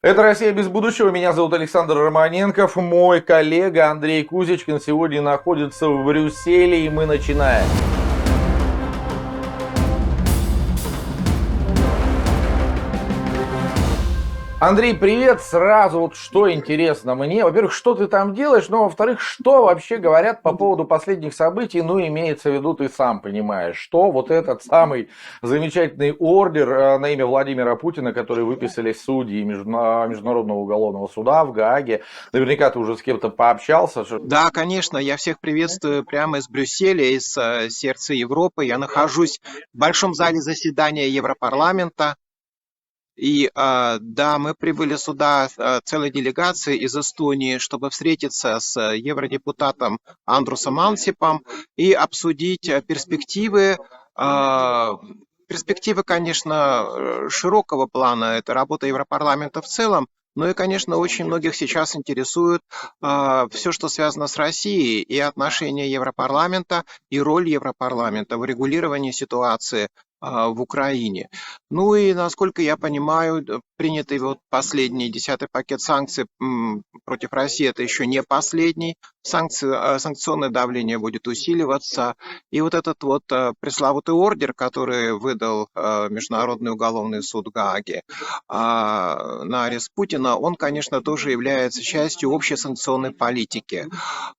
Это «Россия без будущего». Меня зовут Александр Романенков. Мой коллега Андрей Кузичкин сегодня находится в Брюсселе, и мы начинаем. Андрей, привет! Сразу вот что интересно мне. Во-первых, что ты там делаешь, но во-вторых, что вообще говорят по поводу последних событий, ну, имеется в виду, ты сам понимаешь, что вот этот самый замечательный ордер на имя Владимира Путина, который выписали судьи Международного уголовного суда в Гааге, наверняка ты уже с кем-то пообщался. Да, конечно, я всех приветствую прямо из Брюсселя, из сердца Европы. Я нахожусь в большом зале заседания Европарламента. И да, мы прибыли сюда целой делегацией из Эстонии, чтобы встретиться с евродепутатом Андрусом Ансипом и обсудить перспективы. Перспективы, конечно, широкого плана. Это работа Европарламента в целом. Ну и, конечно, очень многих сейчас интересует все, что связано с Россией, и отношения Европарламента, и роль Европарламента в регулировании ситуации в Украине. Ну и, насколько я понимаю, принятый вот последний 10-й пакет санкций против России, это еще не последний. Санкционное давление будет усиливаться. И вот этот вот пресловутый ордер, который выдал Международный уголовный суд в Гааге на арест Путина, он, конечно, тоже является частью общей санкционной политики.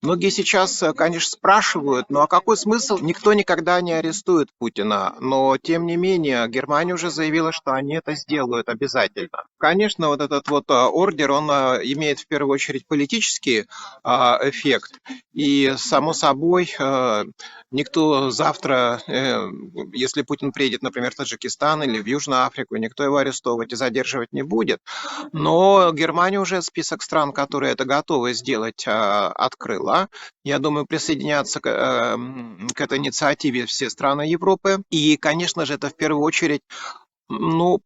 Многие сейчас, конечно, спрашивают, ну а какой смысл? Никто никогда не арестует Путина, но тем не менее Германия уже заявила, что они это сделают обязательно. Конечно, вот этот вот ордер, он имеет в первую очередь политический эффект, и само собой никто завтра, если Путин приедет, например, в Таджикистан или в Южную Африку, никто его арестовывать и задерживать не будет. Но Германия уже список стран, которые это готовы сделать, открыла. Я думаю, присоединятся к этой инициативе все страны Европы. И, конечно же, это в первую очередь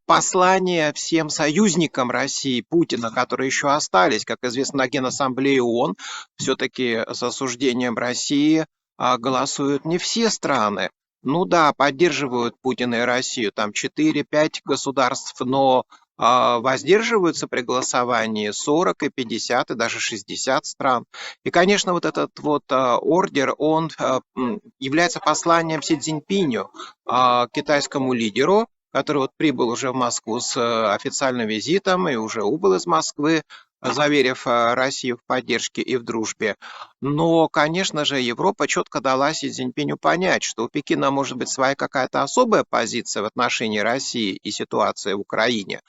послание всем союзникам России, Путина, которые еще остались. Как известно, на Генассамблее ООН все-таки с осуждением России голосуют не все страны. Ну да, поддерживают Путина и Россию, там 4-5 государств, но воздерживаются при голосовании 40 и 50 и даже 60 стран. И, конечно, вот этот вот ордер, он является посланием Си Цзиньпиню, китайскому лидеру, который вот прибыл уже в Москву с официальным визитом и уже убыл из Москвы, заверив Россию в поддержке и в дружбе. Но, конечно же, Европа четко дала Си Цзиньпиню понять, что у Пекина может быть своя какая-то особая позиция в отношении России и ситуации в Украине.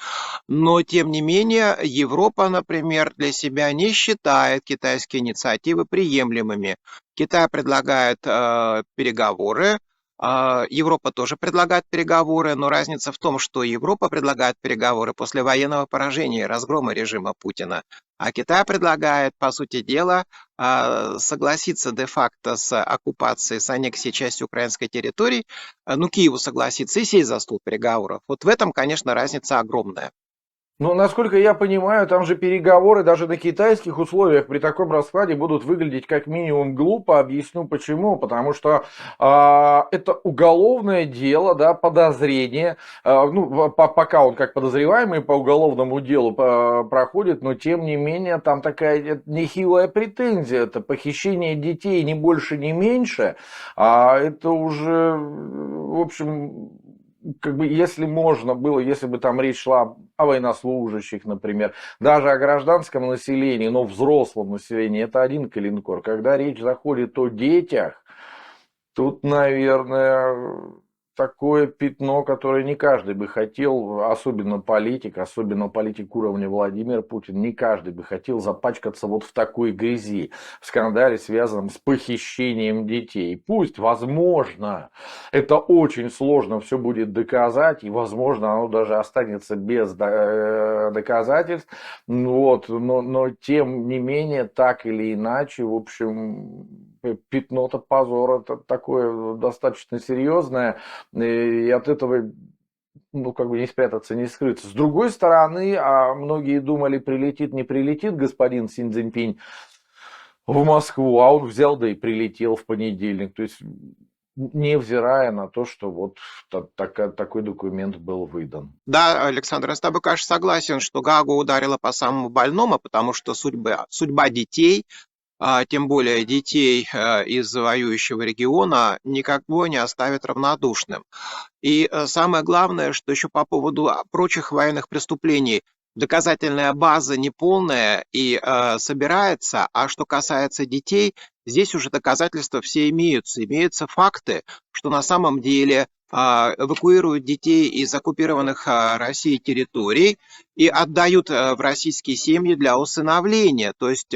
Но, тем не менее, Европа, например, для себя не считает китайские инициативы приемлемыми. Китай предлагает переговоры, Европа тоже предлагает переговоры, но разница в том, что Европа предлагает переговоры после военного поражения и разгрома режима Путина, а Китай предлагает, по сути дела, согласиться де-факто с оккупацией, с аннексией части украинской территории, Киеву согласиться и сесть за стол переговоров. Вот в этом, конечно, разница огромная. Ну, насколько я понимаю, там же переговоры даже на китайских условиях при таком раскладе будут выглядеть как минимум глупо. Объясню почему. Потому что это уголовное дело, да, подозрение. Пока он как подозреваемый по уголовному делу проходит, но тем не менее там такая нехилая претензия. Это похищение детей ни больше, ни меньше. А это уже, в общем, как бы, если можно было, если бы там речь шла о военнослужащих, например, даже о гражданском населении, но взрослом населении, это один калинкор. Когда речь заходит о детях, тут, наверное, такое пятно, которое не каждый бы хотел, особенно политик уровня Владимир Путин, не каждый бы хотел запачкаться вот в такой грязи, в скандале, связанном с похищением детей. Пусть, возможно, это очень сложно все будет доказать, и, возможно, оно даже останется без доказательств, вот, но тем не менее, так или иначе, в общем, пятно-то позора такое достаточно серьезное, и от этого не спрятаться, не скрыться. С другой стороны, многие думали, прилетит, не прилетит господин Си Цзиньпинь в Москву, а он взял, да и прилетел в понедельник. То есть невзирая на то, что вот такой документ был выдан. Да, Александр, я с тобой, конечно, согласен, что Гаагу ударила по самому больному, потому что судьба детей, тем более детей из воюющего региона, никого не оставит равнодушным. И самое главное, что еще по поводу прочих военных преступлений, доказательная база неполная и собирается, а что касается детей, здесь уже доказательства все имеются. Имеются факты, что на самом деле эвакуируют детей из оккупированных Россией территорий и отдают в российские семьи для усыновления, то есть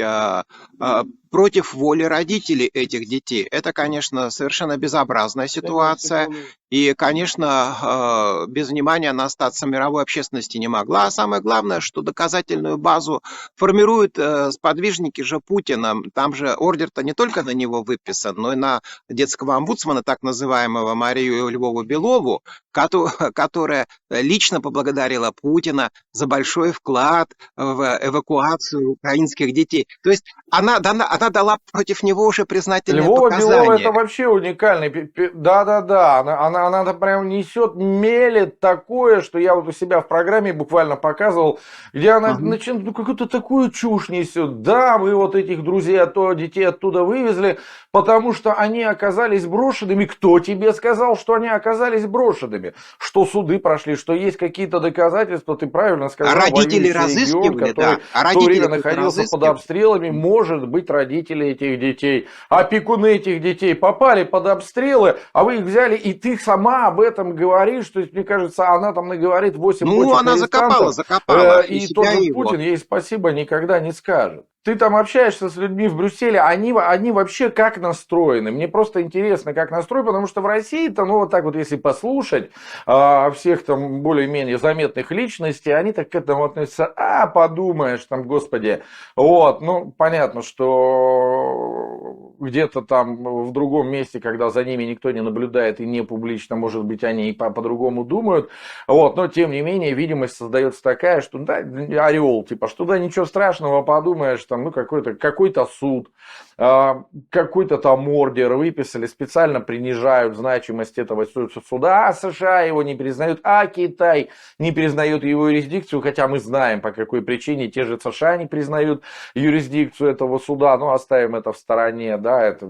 против воли родителей этих детей. Это, конечно, совершенно безобразная ситуация. И, конечно, без внимания она остаться мировой общественности не могла. А самое главное, что доказательную базу формируют сподвижники же Путина. Там же ордер-то не только на него выписан, но и на детского омбудсмана, так называемого Марию Львову-Белову, которая лично поблагодарила Путина за большой вклад в эвакуацию украинских детей. То есть она дала против него уже признательные Львова Белова это показания. вообще уникальный. Да-да-да, она прям несет, мелет такое, что я вот у себя в программе буквально показывал, где она Мгм. начинает какую-то такую чушь несет. Да, мы вот этих друзей, детей оттуда вывезли, потому что они оказались брошенными. Кто тебе сказал, что они оказались брошенными? Что суды прошли, что есть какие-то доказательства, ты правильно А сказал, родители воюющий регион, разыскивали, который да. А в то родители время кто-то находился под разыскивал. обстрелами, может быть, родители этих детей, опекуны этих детей попали под обстрелы, а вы их взяли, и ты сама об этом говоришь, то есть, мне кажется, она там наговорит 8 Ну, бочек она арестантов, закопала и и тот себя, же и его. Путин ей спасибо никогда не скажет. Ты там общаешься с людьми в Брюсселе, они вообще как настроены? Мне просто интересно, как настроены, потому что в России-то, ну вот так вот, если послушать всех там более-менее заметных личностей, они так к этому относятся, подумаешь, там, господи, вот, ну, понятно, что где-то там в другом месте, когда за ними никто не наблюдает и не публично, может быть, они и по-другому думают, вот, но тем не менее, видимость создается такая, что, да, орел, типа, что да, ничего страшного, подумаешь, там, ну, какой-то суд, какой-то там ордер выписали, специально принижают значимость этого суда, а США его не признают, а Китай не признает его юрисдикцию, хотя мы знаем, по какой причине те же США не признают юрисдикцию этого суда, но оставим это в стороне, да, это...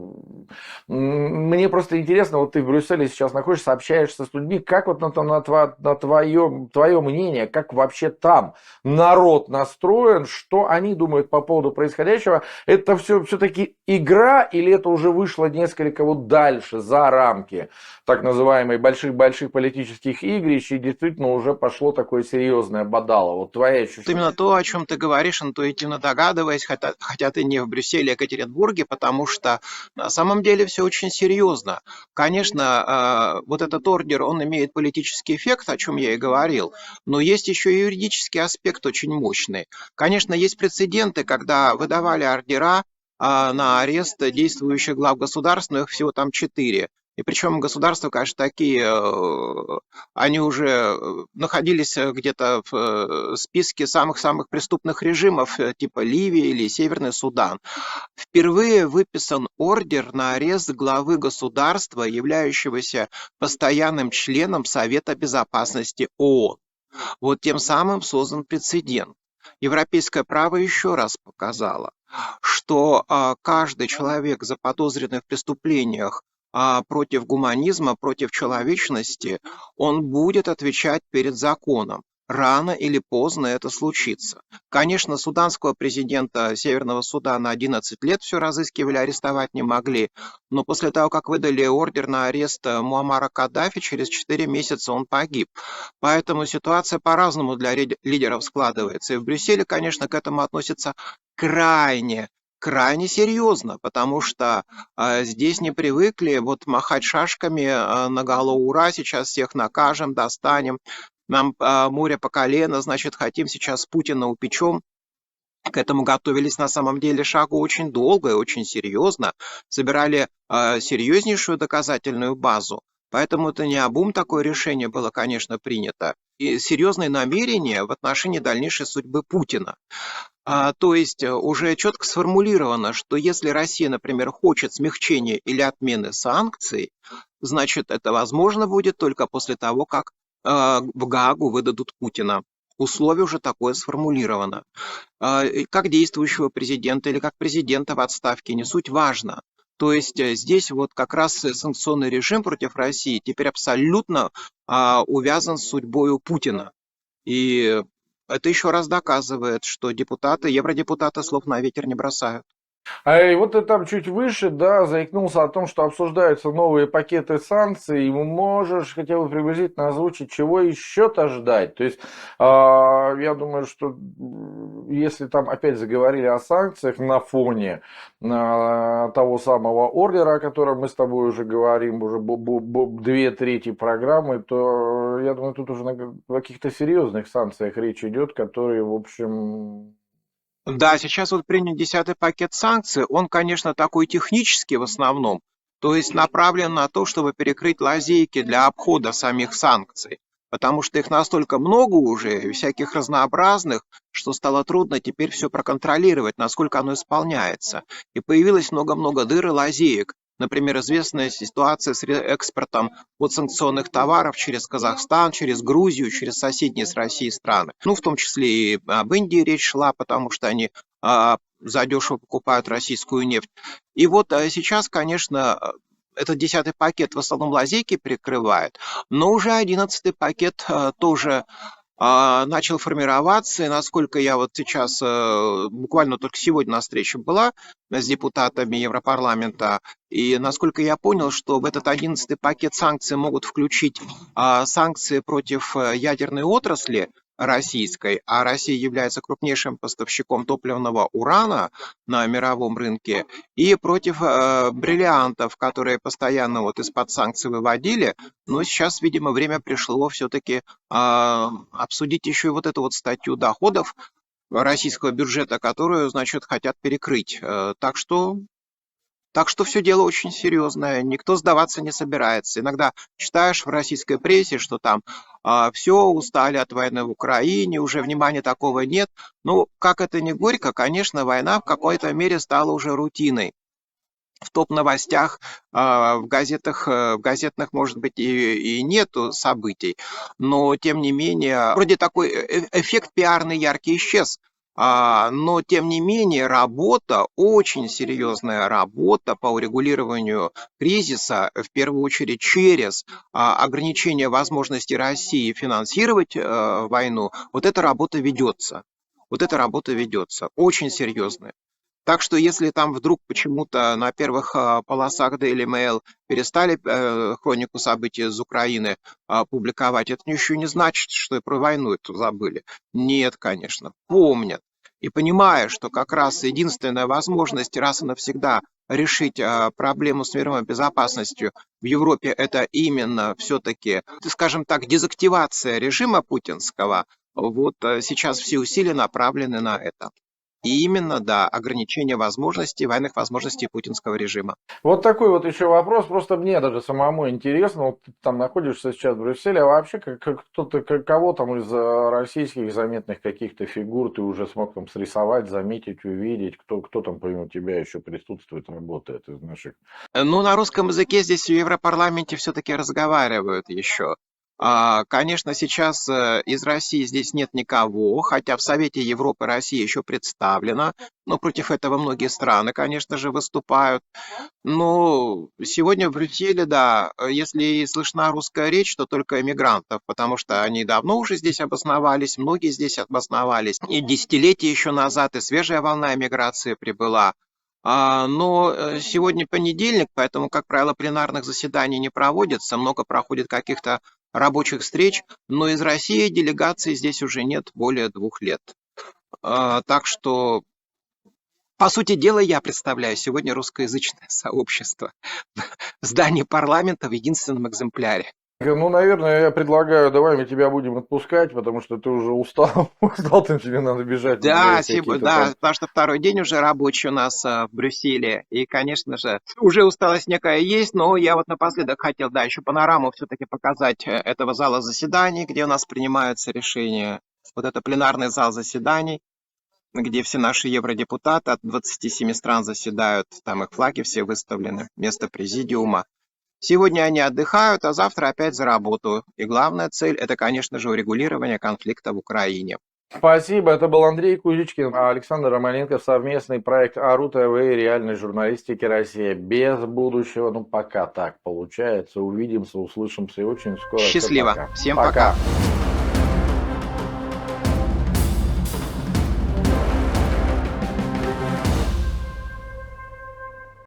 Мне просто интересно, вот ты в Брюсселе сейчас находишься, общаешься с людьми, как вот на твое мнение, как вообще там народ настроен, что они думают по поводу происходящего, это все-таки игра или это уже вышло несколько вот дальше, за рамки так называемой больших политических игрищ, и действительно уже пошло такое серьезное бодало. Вот твои Вот именно ощущения. то, о чем ты говоришь, интуитивно догадываясь, хотя ты не в Брюсселе, а в Екатеринбурге, потому что на самом деле все очень серьезно. Конечно, вот этот ордер, он имеет политический эффект, о чем я и говорил, но есть еще и юридический аспект очень мощный. Конечно, есть прецеденты, когда выдавали ордера на арест действующих глав государств, но их всего там 4. И причем государства, конечно, такие, они уже находились где-то в списке самых-самых преступных режимов, типа Ливии или Северный Судан. Впервые выписан ордер на арест главы государства, являющегося постоянным членом Совета Безопасности ООН. Вот тем самым создан прецедент. Европейское право еще раз показало, что каждый человек, заподозренный в преступлениях против гуманизма, против человечности, он будет отвечать перед законом. Рано или поздно это случится. Конечно, суданского президента Северного Судана 11 лет все разыскивали, арестовать не могли, но после того, как выдали ордер на арест Муаммара Каддафи, через 4 месяца он погиб. Поэтому ситуация по-разному для лидеров складывается. И в Брюсселе, конечно, к этому относятся крайне серьезно, потому что здесь не привыкли вот махать шашками наголо, ура, сейчас всех накажем, достанем, нам море по колено, значит, хотим сейчас Путина упечем. К этому готовились на самом деле шагу очень долго и очень серьезно, собирали серьезнейшую доказательную базу. Поэтому это не обум такое решение было, конечно, принято. И серьезные намерения в отношении дальнейшей судьбы Путина. То есть уже четко сформулировано, что если Россия, например, хочет смягчения или отмены санкций, значит, это возможно будет только после того, как в Гаагу выдадут Путина. Условие уже такое сформулировано. И как действующего президента или как президента в отставке, не суть важно. То есть здесь вот как раз санкционный режим против России теперь абсолютно увязан с судьбой Путина. И это еще раз доказывает, что депутаты, евродепутаты слов на ветер не бросают. А и вот ты там чуть выше, да, заикнулся о том, что обсуждаются новые пакеты санкций, и можешь хотя бы приблизительно озвучить, чего еще-то ждать. То есть, я думаю, что если там опять заговорили о санкциях на фоне того самого ордера, о котором мы с тобой уже говорим, уже 2/3 программы, то я думаю, тут уже о каких-то серьезных санкциях речь идет, которые, в общем... Да, сейчас вот принят 10-й пакет санкций. Он, конечно, такой технический в основном, то есть направлен на то, чтобы перекрыть лазейки для обхода самих санкций. Потому что их настолько много уже, всяких разнообразных, что стало трудно теперь все проконтролировать, насколько оно исполняется. И появилось много-много дыр и лазеек. Например, известная ситуация с экспортом подсанкционных товаров через Казахстан, через Грузию, через соседние с Россией страны. Ну, в том числе и об Индии речь шла, потому что они задешево покупают российскую нефть. И вот сейчас, конечно, этот 10-й пакет в основном лазейки прикрывает, но уже 11-й пакет тоже начал формироваться, и насколько я вот сейчас, буквально только сегодня на встрече была с депутатами Европарламента, и насколько я понял, что в этот 11-й пакет санкций могут включить санкции против ядерной отрасли российской, а Россия является крупнейшим поставщиком топливного урана на мировом рынке, и против бриллиантов, которые постоянно вот из-под санкций выводили, но сейчас, видимо, время пришло все-таки обсудить еще и вот эту вот статью доходов российского бюджета, которую, значит, хотят перекрыть. Так что все дело очень серьезное, никто сдаваться не собирается. Иногда читаешь в российской прессе, что там все, устали от войны в Украине, уже внимания такого нет. Ну, как это ни горько, конечно, война в какой-то мере стала уже рутиной. В топ-новостях, в газетных, может быть, и нету событий, но, тем не менее, вроде такой эффект пиарный яркий исчез, но, тем не менее, работа, очень серьезная работа по урегулированию кризиса, в первую очередь через ограничение возможности России финансировать войну, вот эта работа ведется. Вот эта работа ведется, очень серьезная. Так что если там вдруг почему-то на первых полосах Daily Mail перестали хронику событий из Украины публиковать, это еще не значит, что и про войну эту забыли. Нет, конечно, помнят. И понимая, что как раз единственная возможность раз и навсегда решить проблему с мировой безопасностью в Европе, это именно все-таки, скажем так, дезактивация режима путинского, вот сейчас все усилия направлены на это. И именно, да, ограничение возможностей, военных возможностей путинского режима. Вот такой вот еще вопрос, просто мне даже самому интересно, вот ты там находишься сейчас в Брюсселе, а вообще кого там из российских заметных каких-то фигур ты уже смог там срисовать, заметить, увидеть, кто там помимо тебя еще присутствует, работает из наших? Ну, на русском языке здесь в Европарламенте все-таки разговаривают еще. Конечно, сейчас из России здесь нет никого, хотя в Совете Европы Россия еще представлена, но против этого многие страны, конечно же, выступают. Но сегодня в Брюсселе, да, если и слышна русская речь, то только эмигрантов, потому что они давно уже здесь обосновались, многие здесь обосновались. И десятилетия еще назад и свежая волна эмиграции прибыла. Но сегодня понедельник, поэтому, как правило, пленарных заседаний не проводится, много проходит каких-то рабочих встреч, но из России делегации здесь уже нет более 2 лет. Так что, по сути дела, я представляю сегодня русскоязычное сообщество в здании парламента в единственном экземпляре. Ну, наверное, я предлагаю, давай мы тебя будем отпускать, потому что ты уже устал, устал, тебе надо бежать на Да, твои какие-то да, там... потому что второй день уже рабочий у нас в Брюсселе, и, конечно же, уже усталость некая есть, но я вот напоследок хотел, да, еще панораму все-таки показать этого зала заседаний, где у нас принимаются решения. Вот это пленарный зал заседаний, где все наши евродепутаты от 27 стран заседают, там их флаги все выставлены, место президиума. Сегодня они отдыхают, а завтра опять за работу. И главная цель – это, конечно же, урегулирование конфликта в Украине. Спасибо. Это был Андрей Кузичкин, Александр Романенко. Совместный проект АРУ ТВ и реальной журналистики Россия. Без будущего. Ну, пока так получается. Увидимся, услышимся и очень скоро. Все, Счастливо. пока. Всем Пока. пока.